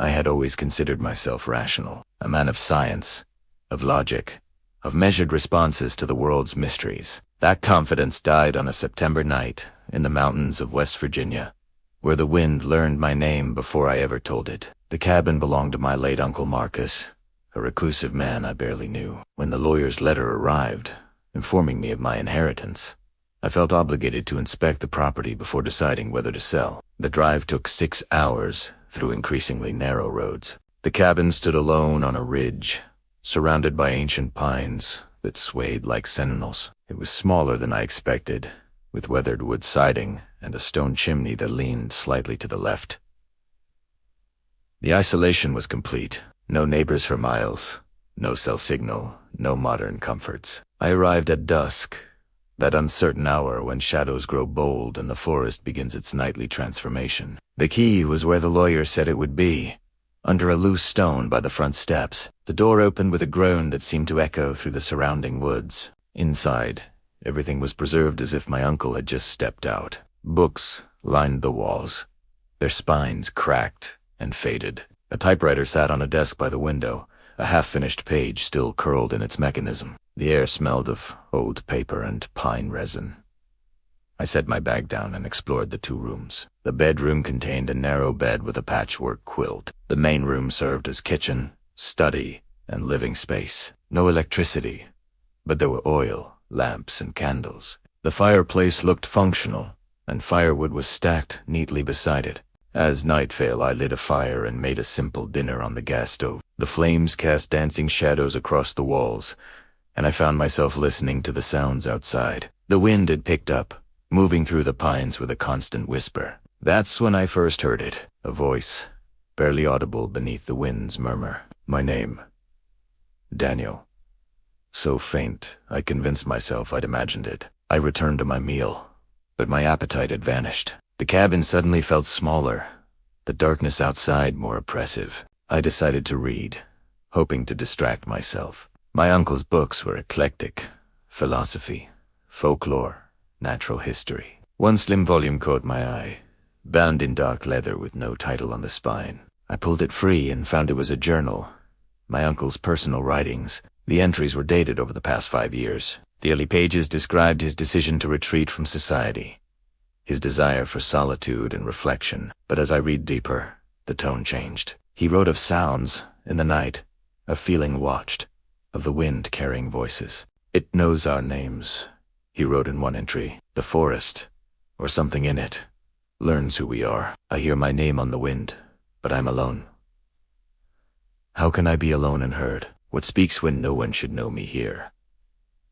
I had always considered myself rational, a man of science, of logic, of measured responses to the world's mysteries. That confidence died on a September night in the mountains of West Virginia, where the wind learned my name before I ever told it. The cabin belonged to my late Uncle Marcus, a reclusive man I barely knew. When the lawyer's letter arrived, informing me of my inheritance, I felt obligated to inspect the property before deciding whether to sell. The drive took 6 hours through increasingly narrow roads. The cabin stood alone on a ridge, surrounded by ancient pines that swayed like sentinels. It was smaller than I expected, with weathered wood siding and a stone chimney that leaned slightly to the left. The isolation was complete. No neighbors for miles, no cell signal, no modern comforts. I arrived at dusk, that uncertain hour when shadows grow bold and the forest begins its nightly transformation. The key was where the lawyer said it would be, under a loose stone by the front steps. The door opened with a groan that seemed to echo through the surrounding woods. Inside, everything was preserved as if my uncle had just stepped out. Books lined the walls, their spines cracked and faded. A typewriter sat on a desk by the window, a half-finished page still curled in its mechanism. The air smelled of old paper and pine resin. I set my bag down and explored the 2 rooms. The bedroom contained a narrow bed with a patchwork quilt. The main room served as kitchen, study, and living space. No electricity, but there were oil, lamps, and candles. The fireplace looked functional, and firewood was stacked neatly beside it. As night fell, I lit a fire and made a simple dinner on the gas stove. The flames cast dancing shadows across the walls, and I found myself listening to the sounds outside. The wind had picked up, moving through the pines with a constant whisper. That's when I first heard it, a voice, barely audible beneath the wind's murmur. My name, Daniel. So faint, I convinced myself I'd imagined it. I returned to my meal, but my appetite had vanished. The cabin suddenly felt smaller, the darkness outside more oppressive. I decided to read, hoping to distract myself. My uncle's books were eclectic: philosophy, folklore, natural history. One slim volume caught my eye, bound in dark leather with no title on the spine. I pulled it free and found it was a journal, my uncle's personal writings. The entries were dated over the past 5 years. The early pages described his decision to retreat from society, his desire for solitude and reflection. But as I read deeper, the tone changed. He wrote of sounds in the night, of feeling watched, of the wind carrying voices. It knows our names, he wrote in one entry. The forest, or something in it, learns who we are. I hear my name on the wind, but I'm alone. How can I be alone and heard? What speaks when no one should know me here?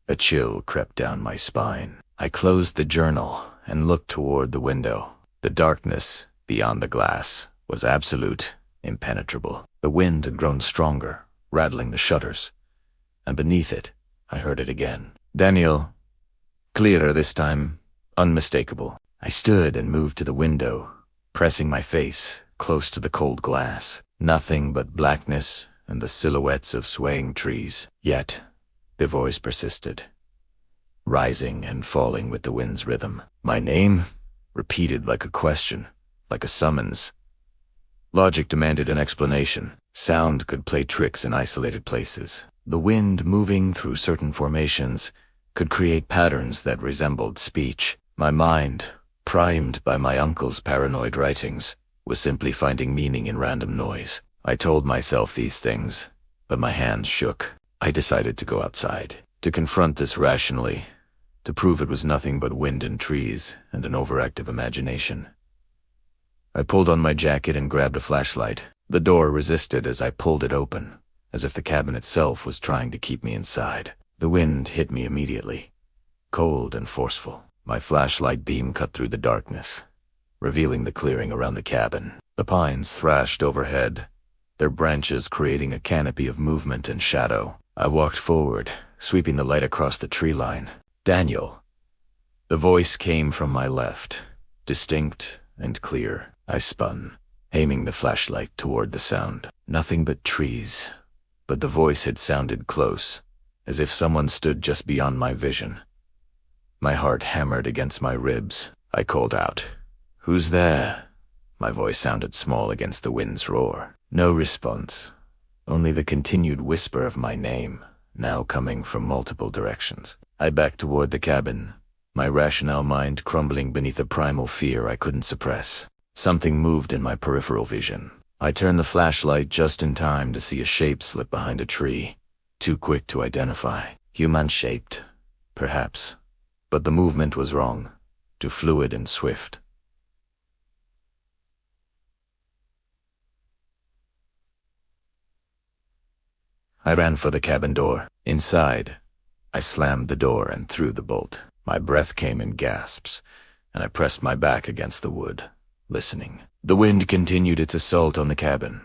A chill crept down my spine. I closed the journal and looked toward the window. The darkness beyond the glass was absolute, impenetrable. The wind had grown stronger, rattling the shutters, and beneath it, I heard it again. Daniel, clearer this time, unmistakable. I stood and moved to the window, pressing my face close to the cold glass. Nothing but blackness and the silhouettes of swaying trees. Yet, the voice persisted, rising and falling with the wind's rhythm. My name, repeated like a question, like a summons. Logic demanded an explanation. Sound could play tricks in isolated places. The wind moving through certain formations could create patterns that resembled speech. My mind, primed by my uncle's paranoid writings, was simply finding meaning in random noise. I told myself these things, but my hands shook. I decided to go outside, to confront this rationally, to prove it was nothing but wind and trees and an overactive imagination. I pulled on my jacket and grabbed a flashlight. The door resisted as I pulled it open, as if the cabin itself was trying to keep me inside. The wind hit me immediately, cold and forceful. My flashlight beam cut through the darkness, revealing the clearing around the cabin. The pines thrashed overhead, their branches creating a canopy of movement and shadow. I walked forward, sweeping the light across the tree line. Daniel. The voice came from my left, distinct and clear. I spun, aiming the flashlight toward the sound. Nothing but trees, but the voice had sounded close, as if someone stood just beyond my vision. My heart hammered against my ribs. I called out, "Who's there?" My voice sounded small against the wind's roar. No response. Only the continued whisper of my name, now coming from multiple directions. I backed toward the cabin, my rational mind crumbling beneath a primal fear I couldn't suppress. Something moved in my peripheral vision. I turned the flashlight just in time to see a shape slip behind a tree, too quick to identify. Human-shaped, perhaps, but the movement was wrong, too fluid and swift. I ran for the cabin door. Inside, I slammed the door and threw the bolt. My breath came in gasps, and I pressed my back against the wood, listening. The wind continued its assault on the cabin,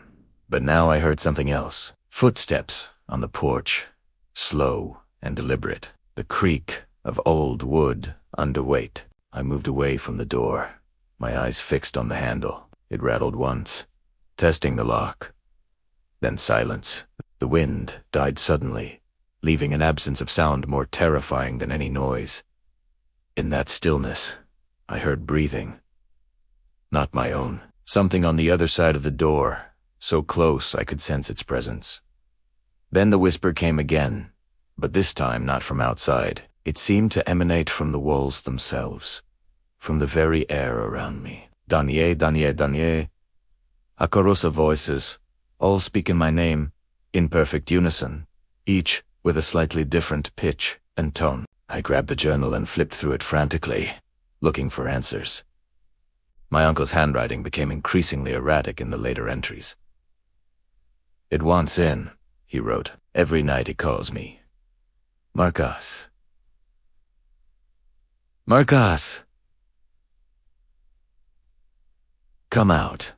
but now I heard something else. Footsteps on the porch, slow and deliberate. The creak of old wood under weight. I moved away from the door, my eyes fixed on the handle. It rattled once, testing the lock. Then silence. The wind died suddenly, leaving an absence of sound more terrifying than any noise. In that stillness, I heard breathing. Not my own. Something on the other side of the door, so close I could sense its presence. Then the whisper came again, but this time not from outside. It seemed to emanate from the walls themselves, from the very air around me. Danye, Danye, Danye. A chorus of voices, all speaking my name, in perfect unison, each with a slightly different pitch and tone. I grabbed the journal and flipped through it frantically, looking for answers. My uncle's handwriting became increasingly erratic in the later entries. "It wants in," he wrote. "Every night it calls me. Marcos. Marcos! Come out."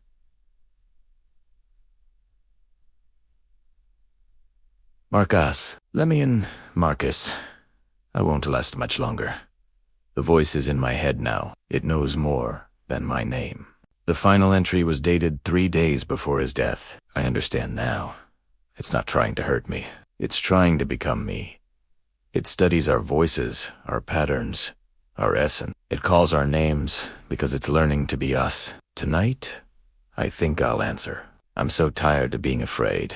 "Marcos, let me in, Marcus. I won't last much longer." The voice is in my head now. It knows more than my name. The final entry was dated 3 days before his death. I understand now. It's not trying to hurt me. It's trying to become me. It studies our voices, our patterns, our essence. It calls our names because it's learning to be us. Tonight, I think I'll answer. I'm so tired of being afraid.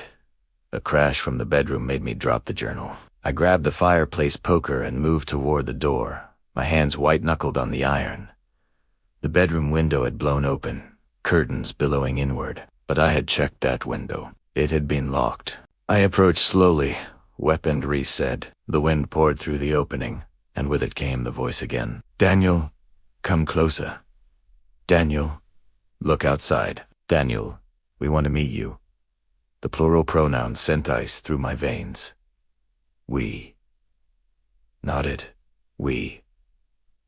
A crash from the bedroom made me drop the journal. I grabbed the fireplace poker and moved toward the door, my hands white-knuckled on the iron. The bedroom window had blown open, curtains billowing inward, but I had checked that window. It had been locked. I approached slowly, weapon reset. The wind poured through the opening, and with it came the voice again. "Daniel, come closer. Daniel, look outside. Daniel, we want to meet you." The plural pronoun sent ice through my veins. We. Nodded. We.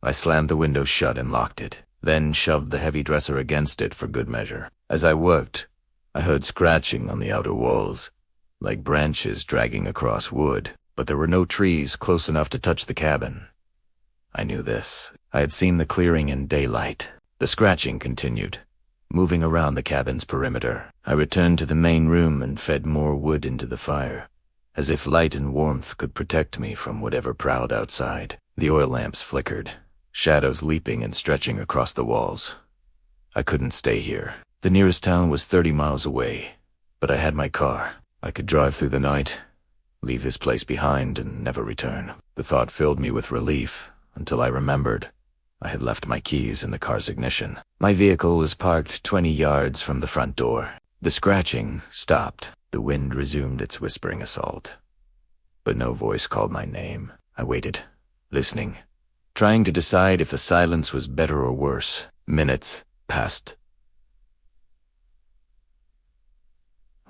I slammed the window shut and locked it, then shoved the heavy dresser against it for good measure. As I worked, I heard scratching on the outer walls, like branches dragging across wood, but there were no trees close enough to touch the cabin. I knew this. I had seen the clearing in daylight. The scratching continued, moving around the cabin's perimeter. I returned to the main room and fed more wood into the fire, as if light and warmth could protect me from whatever prowled outside. The oil lamps flickered, shadows leaping and stretching across the walls. I couldn't stay here. The nearest town was 30 miles away, but I had my car. I could drive through the night, leave this place behind, and never return. The thought filled me with relief until I remembered I had left my keys in the car's ignition. My vehicle was parked 20 yards from the front door. The scratching stopped. The wind resumed its whispering assault. But no voice called my name. I waited, listening, trying to decide if the silence was better or worse. Minutes passed.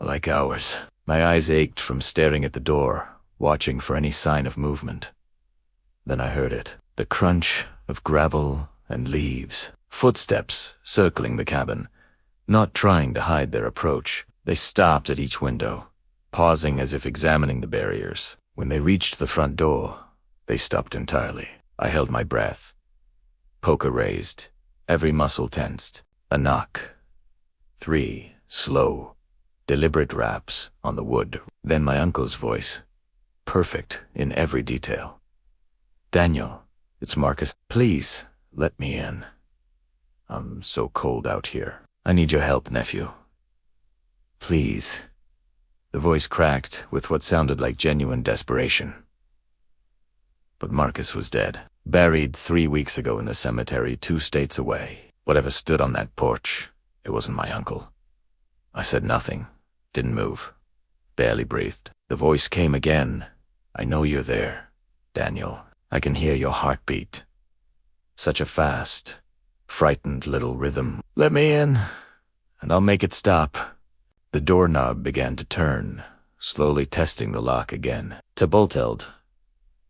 Like hours. My eyes ached from staring at the door, watching for any sign of movement. Then I heard it. The crunch of gravel and leaves. Footsteps circling the cabin, not trying to hide their approach. They stopped at each window, pausing as if examining the barriers. When they reached the front door, they stopped entirely. I held my breath. Poker raised, every muscle tensed. A knock. 3 slow, deliberate raps on the wood. Then my uncle's voice, perfect in every detail. "Daniel, it's Marcus. Please, let me in. I'm so cold out here. I need your help, nephew." Please. The voice cracked with what sounded like genuine desperation. But Marcus was dead, buried 3 weeks ago in a cemetery 2 states away. Whatever stood on that porch, it wasn't my uncle. I said nothing, didn't move, barely breathed. The voice came again. I know you're there, Daniel. I can hear your heartbeat. Such a fast, frightened little rhythm. Let me in, and I'll make it stop. The doorknob began to turn, slowly testing the lock again. To bolt held,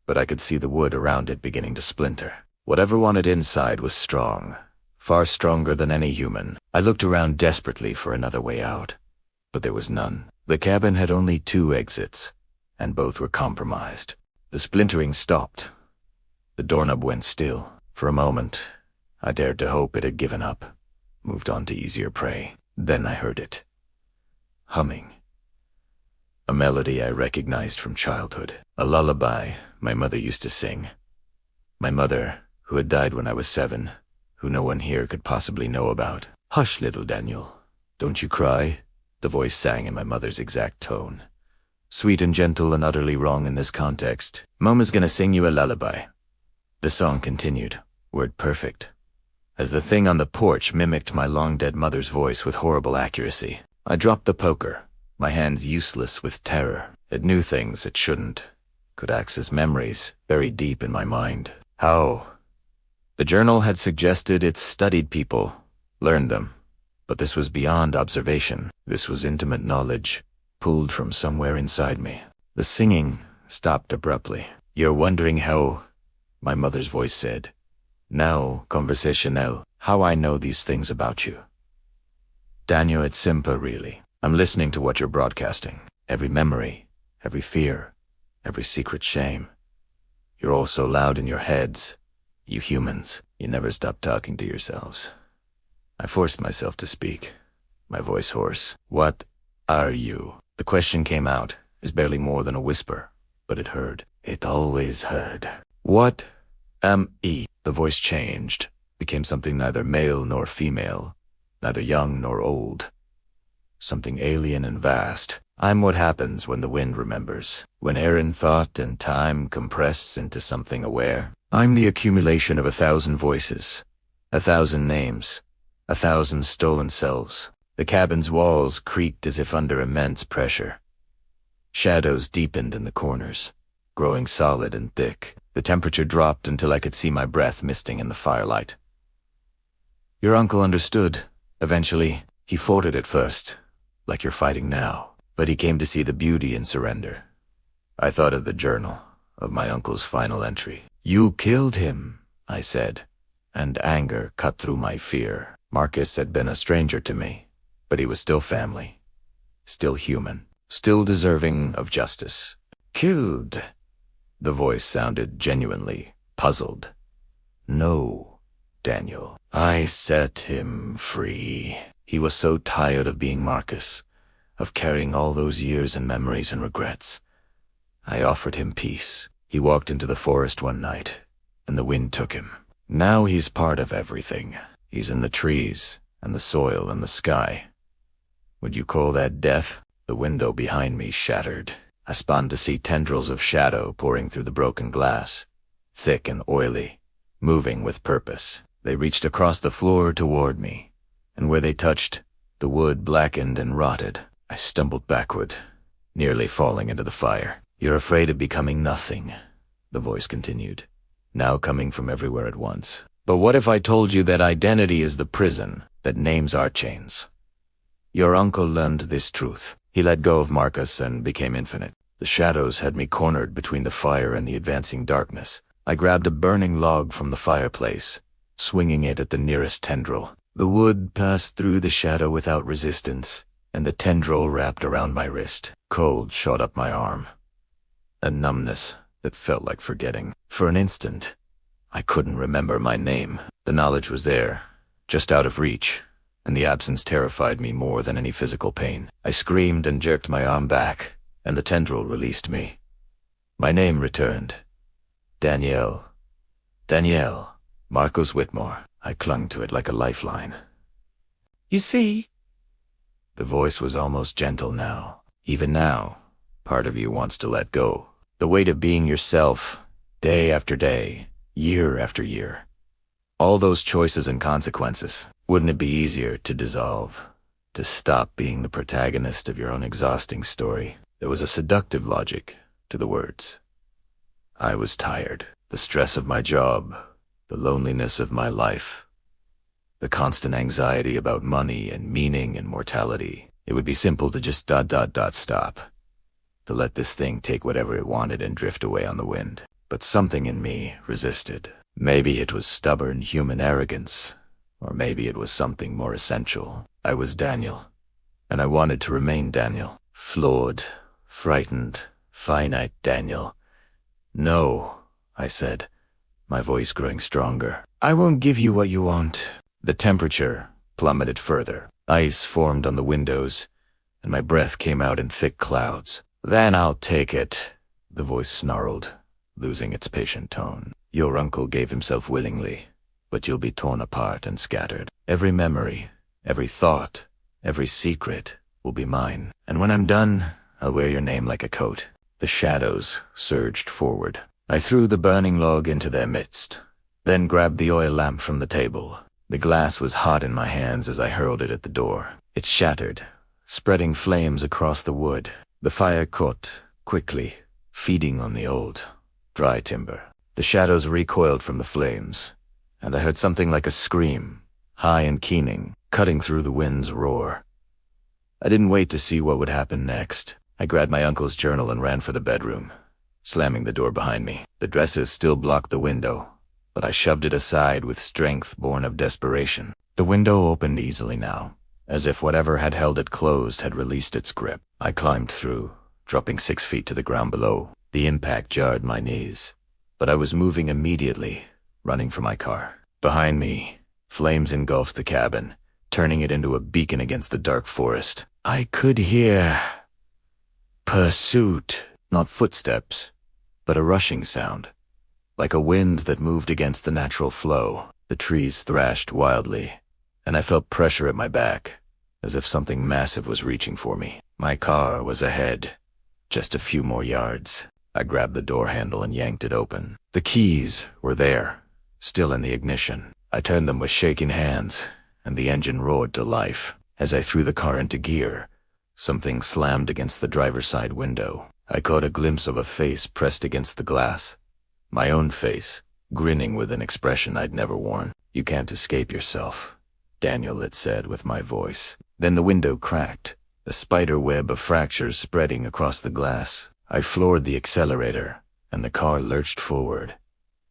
but I could see the wood around it beginning to splinter. Whatever wanted inside was strong, far stronger than any human. I looked around desperately for another way out, but there was none. The cabin had only 2 exits, and both were compromised. The splintering stopped. The doorknob went still. For a moment, I dared to hope it had given up, moved on to easier prey. Then I heard it. Humming. A melody I recognized from childhood. A lullaby my mother used to sing. My mother, who had died when I was 7, who no one here could possibly know about. Hush, little Daniel. Don't you cry, the voice sang in my mother's exact tone. Sweet and gentle and utterly wrong in this context. Mama's gonna sing you a lullaby. The song continued, word perfect, as the thing on the porch mimicked my long-dead mother's voice with horrible accuracy. I dropped the poker, my hands useless with terror. It knew things it shouldn't, could access memories buried deep in my mind. How? The journal had suggested it studied people, learned them, but this was beyond observation. This was intimate knowledge, pulled from somewhere inside me. The singing stopped abruptly. You're wondering how, my mother's voice said. Now, conversational, how I know these things about you. Daniel, it's simple, really. I'm listening to what you're broadcasting. Every memory, every fear, every secret shame. You're all so loud in your heads. You humans, you never stop talking to yourselves. I forced myself to speak, my voice hoarse. What are you? The question came out, as barely more than a whisper, but it heard. It always heard. What am I? The voice changed, became something neither male nor female, neither young nor old. Something alien and vast. I'm what happens when the wind remembers, when air and thought and time compress into something aware. I'm the accumulation of 1,000 voices, 1,000 names, 1,000 stolen selves. The cabin's walls creaked as if under immense pressure. Shadows deepened in the corners, growing solid and thick. The temperature dropped until I could see my breath misting in the firelight. Your uncle understood. Eventually, he fought it at first, like you're fighting now. But he came to see the beauty in surrender. I thought of the journal, of my uncle's final entry. You killed him, I said, and anger cut through my fear. Marcus had been a stranger to me, but he was still family, still human, still deserving of justice. Killed? The voice sounded genuinely puzzled. No, Daniel. I set him free. He was so tired of being Marcus, of carrying all those years and memories and regrets. I offered him peace. He walked into the forest one night, and the wind took him. Now he's part of everything. He's in the trees, and the soil, and the sky. Would you call that death? The window behind me shattered. I spun to see tendrils of shadow pouring through the broken glass, thick and oily, moving with purpose. They reached across the floor toward me, and where they touched, the wood blackened and rotted. I stumbled backward, nearly falling into the fire. You're afraid of becoming nothing, the voice continued, now coming from everywhere at once. But what if I told you that identity is the prison, that names are chains? Your uncle learned this truth. He let go of Marcus and became infinite. The shadows had me cornered between the fire and the advancing darkness. I grabbed a burning log from the fireplace, swinging it at the nearest tendril. The wood passed through the shadow without resistance, and the tendril wrapped around my wrist. Cold shot up my arm. A numbness that felt like forgetting. For an instant, I couldn't remember my name. The knowledge was there, just out of reach, and the absence terrified me more than any physical pain. I screamed and jerked my arm back, and the tendril released me. My name returned. Danielle. Danielle. Marcus Whitmore. I clung to it like a lifeline. You see, The voice was almost gentle now. Even now, part of you wants to let go. The weight of being yourself, day after day, year after year. All those choices and consequences. Wouldn't it be easier to dissolve? To stop being the protagonist of your own exhausting story? There was a seductive logic to the words. I was tired. The stress of my job, the loneliness of my life, the constant anxiety about money and meaning and mortality. It would be simple to just stop. To let this thing take whatever it wanted and drift away on the wind. But something in me resisted. Maybe it was stubborn human arrogance, or maybe it was something more essential. I was Daniel, and I wanted to remain Daniel. Flawed, frightened, finite Daniel. No, I said, my voice growing stronger. I won't give you what you want. The temperature plummeted further. Ice formed on the windows, and my breath came out in thick clouds. Then I'll take it, the voice snarled, losing its patient tone. Your uncle gave himself willingly, but you'll be torn apart and scattered. Every memory, every thought, every secret will be mine. And when I'm done, I'll wear your name like a coat. The shadows surged forward. I threw the burning log into their midst, then grabbed the oil lamp from the table. The glass was hot in my hands as I hurled it at the door. It shattered, spreading flames across the wood. The fire caught quickly, feeding on the old, dry timber. The shadows recoiled from the flames, and I heard something like a scream, high and keening, cutting through the wind's roar. I didn't wait to see what would happen next. I grabbed my uncle's journal and ran for the bedroom, slamming the door behind me. The dresser still blocked the window, but I shoved it aside with strength born of desperation. The window opened easily now, as if whatever had held it closed had released its grip. I climbed through, dropping 6 feet to the ground below. The impact jarred my knees, but I was moving immediately, running for my car. Behind me, flames engulfed the cabin, turning it into a beacon against the dark forest. I could hear pursuit, not footsteps, but a rushing sound, like a wind that moved against the natural flow. The trees thrashed wildly, and I felt pressure at my back, as if something massive was reaching for me. My car was ahead, just a few more yards. I grabbed the door handle and yanked it open. The keys were there, still in the ignition. I turned them with shaking hands, and the engine roared to life. As I threw the car into gear, something slammed against the driver's side window. I caught a glimpse of a face pressed against the glass. My own face, grinning with an expression I'd never worn. You can't escape yourself, Daniel had said with my voice. Then the window cracked, a spider web of fractures spreading across the glass. I floored the accelerator, and the car lurched forward,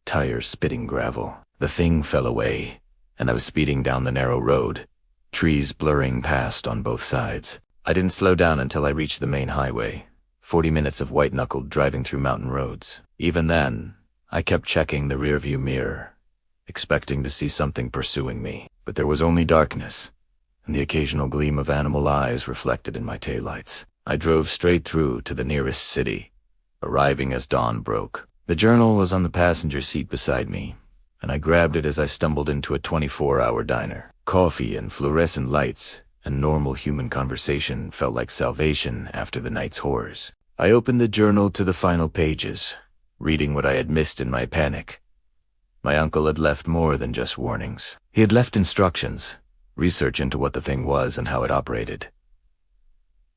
tires spitting gravel. The thing fell away, and I was speeding down the narrow road, trees blurring past on both sides. I didn't slow down until I reached the main highway, 40 minutes of white-knuckled driving through mountain roads. Even then, I kept checking the rearview mirror, expecting to see something pursuing me. But there was only darkness, and the occasional gleam of animal eyes reflected in my taillights. I drove straight through to the nearest city, arriving as dawn broke. The journal was on the passenger seat beside me, and I grabbed it as I stumbled into a 24-hour diner. Coffee and fluorescent lights and normal human conversation felt like salvation after the night's horrors. I opened the journal to the final pages, reading what I had missed in my panic. My uncle had left more than just warnings. He had left instructions, research into what the thing was and how it operated.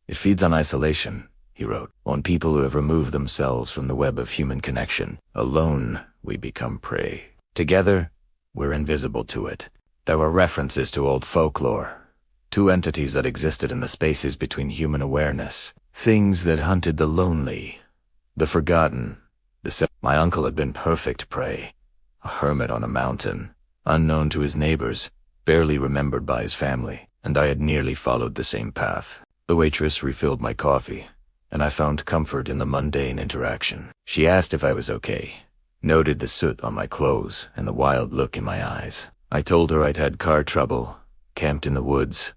It feeds on isolation, he wrote, on people who have removed themselves from the web of human connection. Alone, we become prey. Together, we're invisible to it. There were references to old folklore, two entities that existed in the spaces between human awareness, things that hunted the lonely, the forgotten. My uncle had been perfect prey, a hermit on a mountain, unknown to his neighbors, barely remembered by his family, and I had nearly followed the same path. The waitress refilled my coffee, and I found comfort in the mundane interaction. She asked if I was okay, noted the soot on my clothes and the wild look in my eyes. I told her I'd had car trouble, camped in the woods,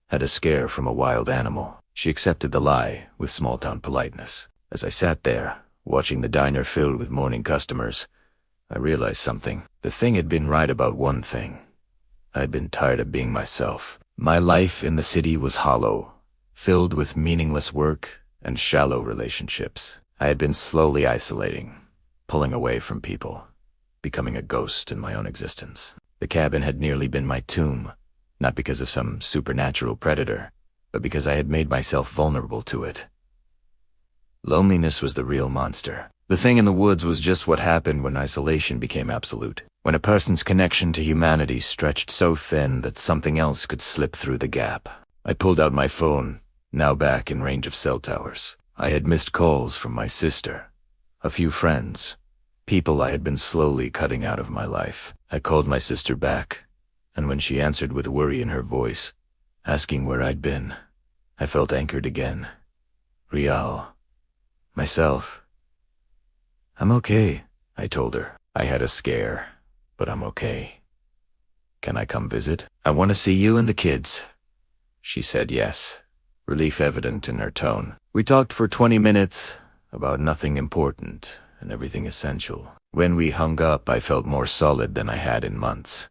had a scare from a wild animal. She accepted the lie with small-town politeness. As I sat there, watching the diner filled with morning customers, I realized something. The thing had been right about one thing. I'd been tired of being myself. My life in the city was hollow, filled with meaningless work and shallow relationships. I had been slowly isolating, pulling away from people, becoming a ghost in my own existence. The cabin had nearly been my tomb, not because of some supernatural predator, but because I had made myself vulnerable to it. Loneliness was the real monster. The thing in the woods was just what happened when isolation became absolute, when a person's connection to humanity stretched so thin that something else could slip through the gap. I pulled out my phone, now back in range of cell towers. I had missed calls from my sister, a few friends, people I had been slowly cutting out of my life. I called my sister back, and when she answered with worry in her voice, asking where I'd been, I felt anchored again. Rial. Myself. I'm okay, I told her. I had a scare, but I'm okay. Can I come visit? I want to see you and the kids. She said yes, relief evident in her tone. We talked for 20 minutes about nothing important and everything essential. When we hung up, I felt more solid than I had in months.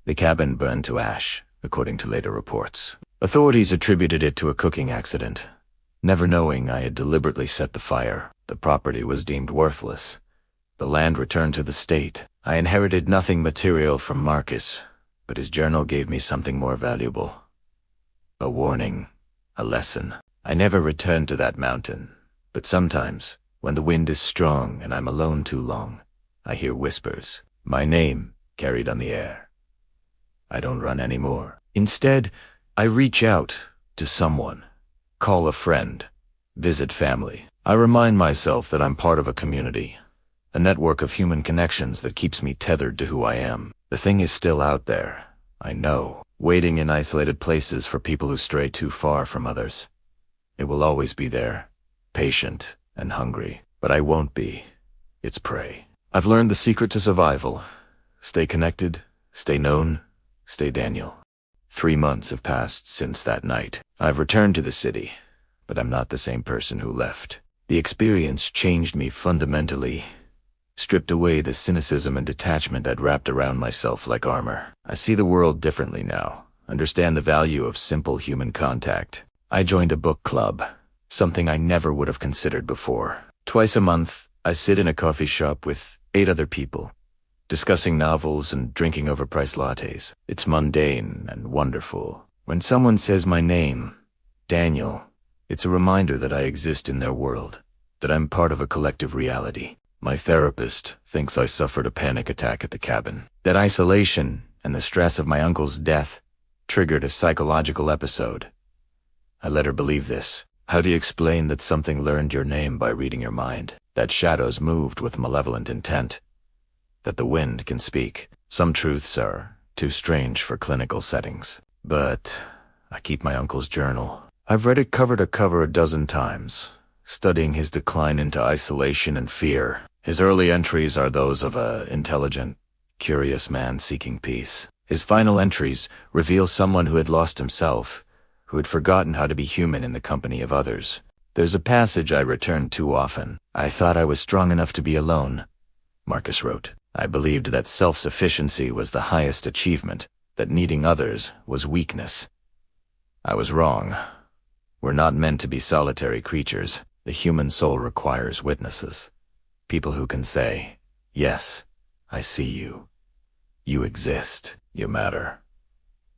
The cabin burned to ash, according to later reports. Authorities attributed it to a cooking accident. Never knowing I had deliberately set the fire, the property was deemed worthless. The land returned to the state. I inherited nothing material from Marcus, but his journal gave me something more valuable. A warning, a lesson. I never returned to that mountain, but sometimes, when the wind is strong and I'm alone too long, I hear whispers, my name carried on the air. I don't run anymore. Instead, I reach out to someone, call a friend, visit family. I remind myself that I'm part of a community, a network of human connections that keeps me tethered to who I am. The thing is still out there, I know, waiting in isolated places for people who stray too far from others. It will always be there, patient and hungry, but I won't be its prey. I've learned the secret to survival. Stay connected, stay known, stay Daniel. 3 months have passed since that night. I've returned to the city, but I'm not the same person who left. The experience changed me fundamentally, stripped away the cynicism and detachment I'd wrapped around myself like armor. I see the world differently now, understand the value of simple human contact. I joined a book club, something I never would have considered before. Twice a month, I sit in a coffee shop with 8 other people, discussing novels and drinking overpriced lattes. It's mundane and wonderful. When someone says my name, Daniel, it's a reminder that I exist in their world, that I'm part of a collective reality. My therapist thinks I suffered a panic attack at the cabin. That isolation and the stress of my uncle's death triggered a psychological episode. I let her believe this. How do you explain that something learned your name by reading your mind? That shadows moved with malevolent intent? That the wind can speak? Some truths are too strange for clinical settings. But I keep my uncle's journal. I've read it cover to cover a dozen times, studying his decline into isolation and fear. His early entries are those of an intelligent, curious man seeking peace. His final entries reveal someone who had lost himself, who had forgotten how to be human in the company of others. There's a passage I return to often. I thought I was strong enough to be alone, Marcus wrote. I believed that self-sufficiency was the highest achievement, that needing others was weakness. I was wrong. We're not meant to be solitary creatures. The human soul requires witnesses. People who can say, yes, I see you. You exist. You matter.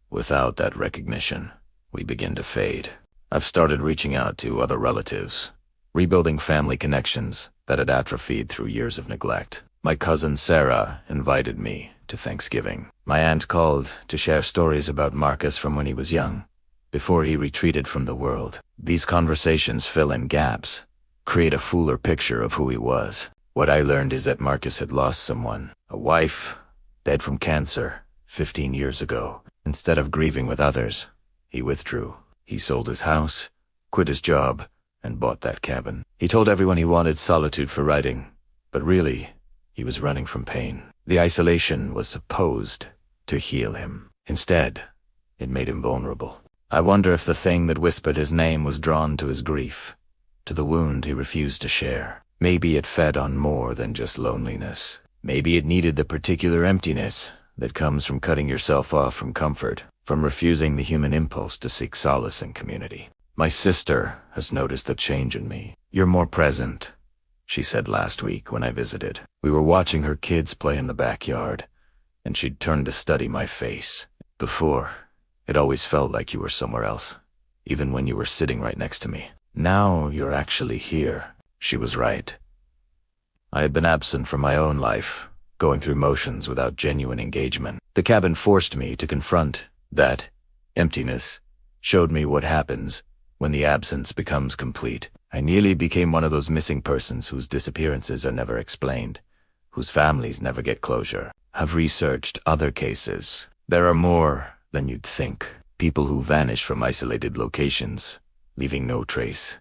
Without that recognition, we begin to fade. I've started reaching out to other relatives, rebuilding family connections that had atrophied through years of neglect. My cousin Sarah invited me to Thanksgiving. My aunt called to share stories about Marcus from when he was young, before he retreated from the world. These conversations fill in gaps, create a fuller picture of who he was. What I learned is that Marcus had lost someone, a wife, dead from cancer, 15 years ago. Instead of grieving with others, he withdrew. He sold his house, quit his job, and bought that cabin. He told everyone he wanted solitude for writing, but really, he was running from pain. The isolation was supposed to heal him. Instead, it made him vulnerable. I wonder if the thing that whispered his name was drawn to his grief, to the wound he refused to share. Maybe it fed on more than just loneliness. Maybe it needed the particular emptiness that comes from cutting yourself off from comfort, from refusing the human impulse to seek solace in community. My sister has noticed a change in me. You're more present, she said last week when I visited. We were watching her kids play in the backyard, and she'd turned to study my face. Before, it always felt like you were somewhere else, even when you were sitting right next to me. Now you're actually here. She was right. I had been absent from my own life, going through motions without genuine engagement. The cabin forced me to confront that emptiness, showed me what happens when the absence becomes complete. I nearly became one of those missing persons whose disappearances are never explained, whose families never get closure. I've researched other cases. There are more than you'd think. People who vanish from isolated locations, leaving no trace.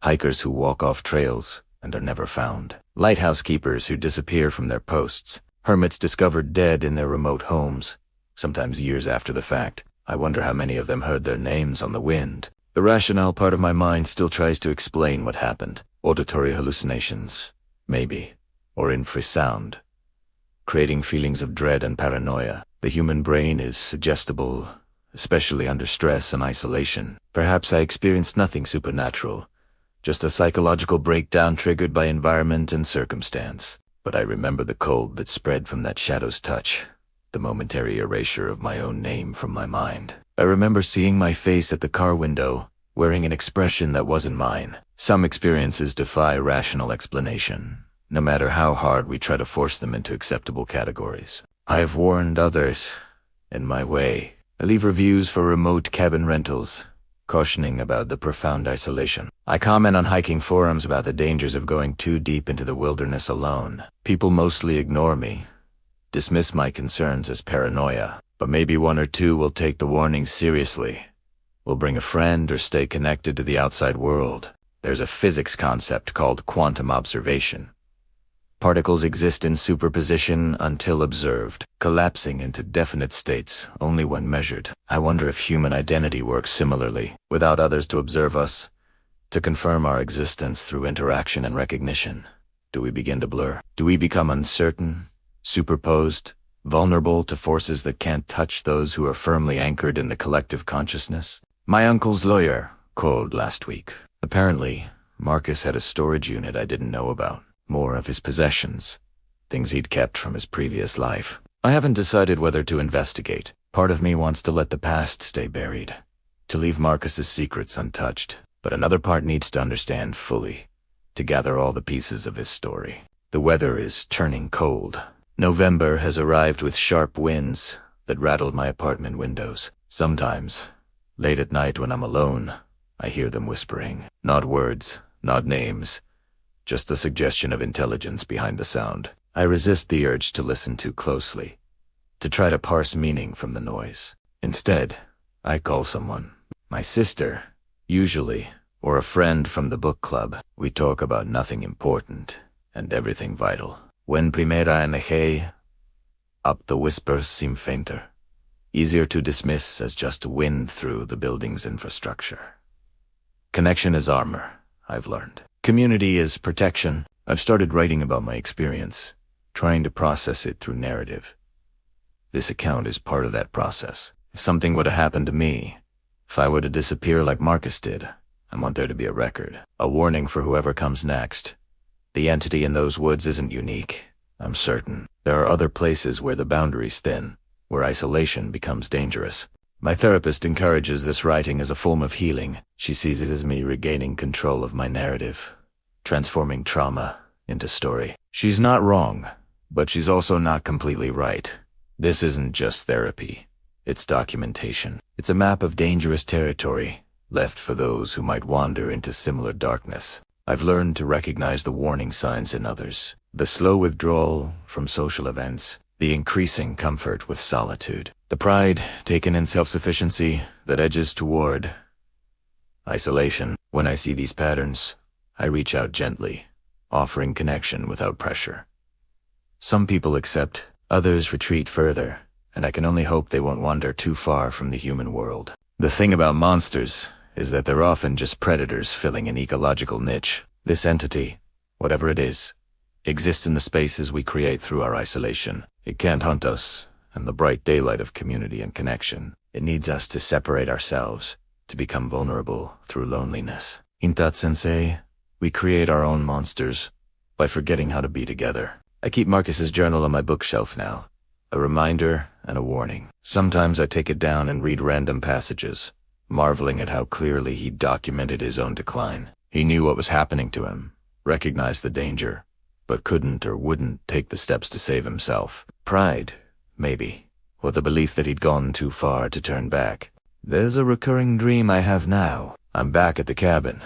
Hikers who walk off trails and are never found. Lighthouse keepers who disappear from their posts. Hermits discovered dead in their remote homes, sometimes years after the fact. I wonder how many of them heard their names on the wind. The rationale part of my mind still tries to explain what happened. Auditory hallucinations, maybe, or infrasound, creating feelings of dread and paranoia. The human brain is suggestible, especially under stress and isolation. Perhaps I experienced nothing supernatural, just a psychological breakdown triggered by environment and circumstance. But I remember the cold that spread from that shadow's touch, the momentary erasure of my own name from my mind. I remember seeing my face at the car window, wearing an expression that wasn't mine. Some experiences defy rational explanation, no matter how hard we try to force them into acceptable categories. I have warned others, in my way. I leave reviews for remote cabin rentals, cautioning about the profound isolation. I comment on hiking forums about the dangers of going too deep into the wilderness alone. People mostly ignore me, dismiss my concerns as paranoia, but maybe one or two will take the warnings seriously, will bring a friend or stay connected to the outside world. There's a physics concept called quantum observation. Particles exist in superposition until observed, collapsing into definite states only when measured. I wonder if human identity works similarly, without others to observe us, to confirm our existence through interaction and recognition. Do we begin to blur? Do we become uncertain, superposed, vulnerable to forces that can't touch those who are firmly anchored in the collective consciousness? My uncle's lawyer called last week. Apparently, Marcus had a storage unit I didn't know about. More of his possessions, things he'd kept from his previous life. I haven't decided whether to investigate. Part of me wants to let the past stay buried, to leave Marcus's secrets untouched. But another part needs to understand fully, to gather all the pieces of his story. The weather is turning cold. November has arrived with sharp winds that rattled my apartment windows. Sometimes, late at night when I'm alone, I hear them whispering. Not words, not names, just the suggestion of intelligence behind the sound. I resist the urge to listen too closely, to try to parse meaning from the noise. Instead, I call someone. My sister, usually, or a friend from the book club. We talk about nothing important and everything vital. When primera NG, up the whispers seem fainter, easier to dismiss as just wind through the building's infrastructure. Connection is armor, I've learned. Community is protection. I've started writing about my experience, trying to process it through narrative. This account is part of that process. If something were to happen to me, if I were to disappear like Marcus did, I want there to be a record, a warning for whoever comes next. The entity in those woods isn't unique, I'm certain. There are other places where the boundaries thin, where isolation becomes dangerous. My therapist encourages this writing as a form of healing. She sees it as me regaining control of my narrative, transforming trauma into story. She's not wrong, but she's also not completely right. This isn't just therapy. It's documentation. It's a map of dangerous territory, left for those who might wander into similar darkness. I've learned to recognize the warning signs in others, the slow withdrawal from social events, the increasing comfort with solitude, the pride taken in self-sufficiency that edges toward isolation. When I see these patterns, I reach out gently, offering connection without pressure. Some people accept, others retreat further, and I can only hope they won't wander too far from the human world. The thing about monsters is that they're often just predators filling an ecological niche. This entity, whatever it is, exists in the spaces we create through our isolation. It can't hunt us in the bright daylight of community and connection. It needs us to separate ourselves, to become vulnerable through loneliness. In that sensei, we create our own monsters by forgetting how to be together. I keep Marcus's journal on my bookshelf now, a reminder and a warning. Sometimes I take it down and read random passages, marveling at how clearly he documented his own decline. He knew what was happening to him, recognized the danger, but couldn't or wouldn't take the steps to save himself. Pride, maybe, or the belief that he'd gone too far to turn back. There's a recurring dream I have now. I'm back at the cabin,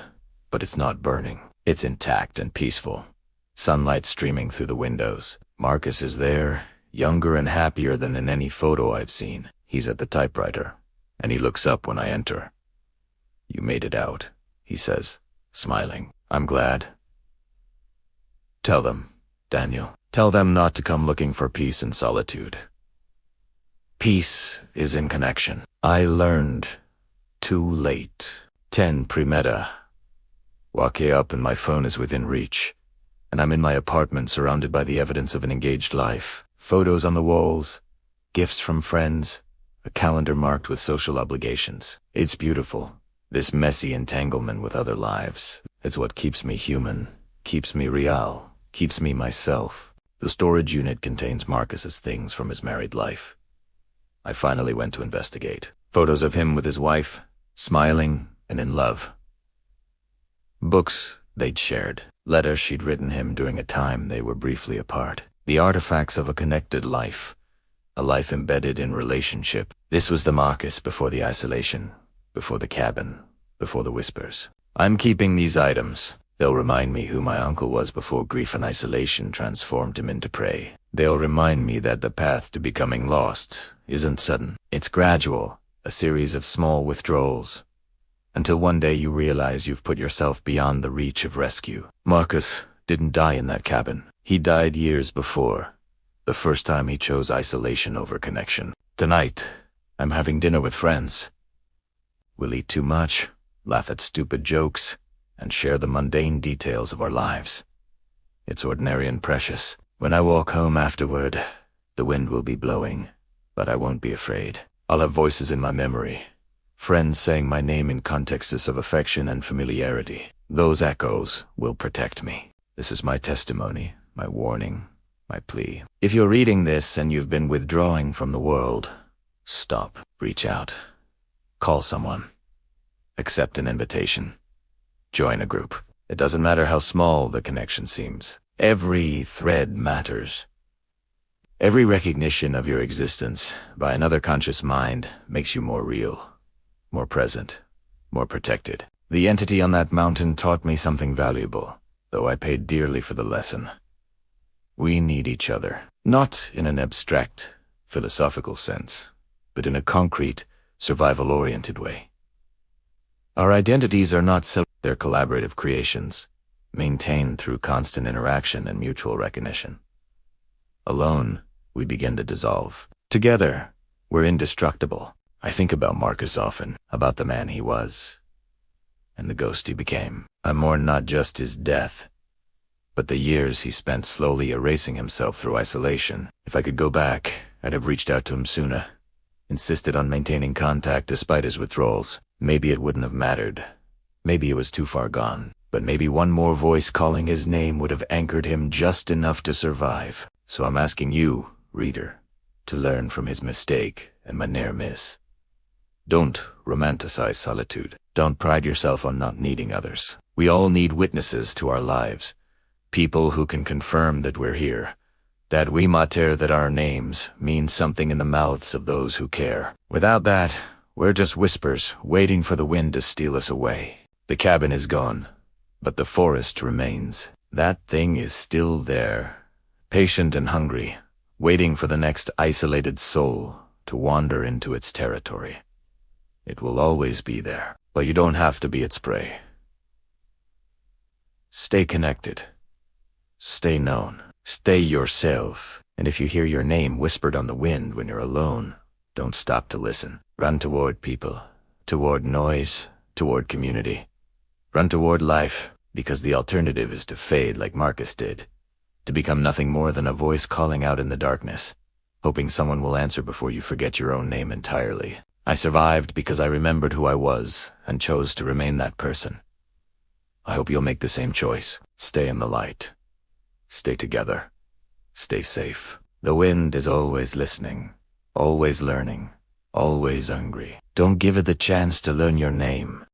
but it's not burning. It's intact and peaceful. Sunlight streaming through the windows. Marcus is there, younger and happier than in any photo I've seen. He's at the typewriter, and he looks up when I enter. "You made it out," he says, smiling. "I'm glad." Tell them, Daniel. Tell them not to come looking for peace in solitude. Peace is in connection. I learned too late. 10 pre-meta. Walk up and my phone is within reach, and I'm in my apartment surrounded by the evidence of an engaged life. Photos on the walls, gifts from friends, a calendar marked with social obligations. It's beautiful, this messy entanglement with other lives. It's what keeps me human, keeps me real, keeps me myself. The storage unit contains Marcus's things from his married life. I finally went to investigate. Photos of him with his wife, smiling and in love. Books they'd shared, letters she'd written him during a time they were briefly apart. The artifacts of a connected life, a life embedded in relationship. This was the Marcus before the isolation, before the cabin, before the whispers. I'm keeping these items. They'll remind me who my uncle was before grief and isolation transformed him into prey. They'll remind me that the path to becoming lost isn't sudden. It's gradual, a series of small withdrawals, until one day you realize you've put yourself beyond the reach of rescue. Marcus didn't die in that cabin. He died years before, the first time he chose isolation over connection. Tonight, I'm having dinner with friends. We'll eat too much, laugh at stupid jokes, and share the mundane details of our lives. It's ordinary and precious. When I walk home afterward, the wind will be blowing, but I won't be afraid. I'll have voices in my memory, friends saying my name in contexts of affection and familiarity. Those echoes will protect me. This is my testimony, my warning, my plea. If you're reading this and you've been withdrawing from the world, stop, reach out, call someone, accept an invitation, join a group. It doesn't matter how small the connection seems. Every thread matters. Every recognition of your existence by another conscious mind makes you more real, more present, more protected. The entity on that mountain taught me something valuable, though I paid dearly for the lesson. We need each other, not in an abstract, philosophical sense, but in a concrete, survival-oriented way. Our identities are not they're collaborative creations, maintained through constant interaction and mutual recognition. Alone, we begin to dissolve. Together, we're indestructible. I think about Marcus often, about the man he was, and the ghost he became. I mourn not just his death, but the years he spent slowly erasing himself through isolation. If I could go back, I'd have reached out to him sooner, insisted on maintaining contact despite his withdrawals. Maybe it wouldn't have mattered. Maybe it was too far gone. But maybe one more voice calling his name would have anchored him just enough to survive. So I'm asking you, reader, to learn from his mistake and my near miss. Don't romanticize solitude. Don't pride yourself on not needing others. We all need witnesses to our lives. People who can confirm that we're here. That we matter, that our names mean something in the mouths of those who care. Without that, we're just whispers waiting for the wind to steal us away. The cabin is gone, but the forest remains. That thing is still there, patient and hungry, waiting for the next isolated soul to wander into its territory. It will always be there, but you don't have to be its prey. Stay connected. Stay known. Stay yourself. And if you hear your name whispered on the wind when you're alone, don't stop to listen. Run toward people, toward noise, toward community. Run toward life, because the alternative is to fade like Marcus did, to become nothing more than a voice calling out in the darkness, hoping someone will answer before you forget your own name entirely. I survived because I remembered who I was and chose to remain that person. I hope you'll make the same choice. Stay in the light. Stay together. Stay safe. The wind is always listening, always learning, always hungry. Don't give it the chance to learn your name.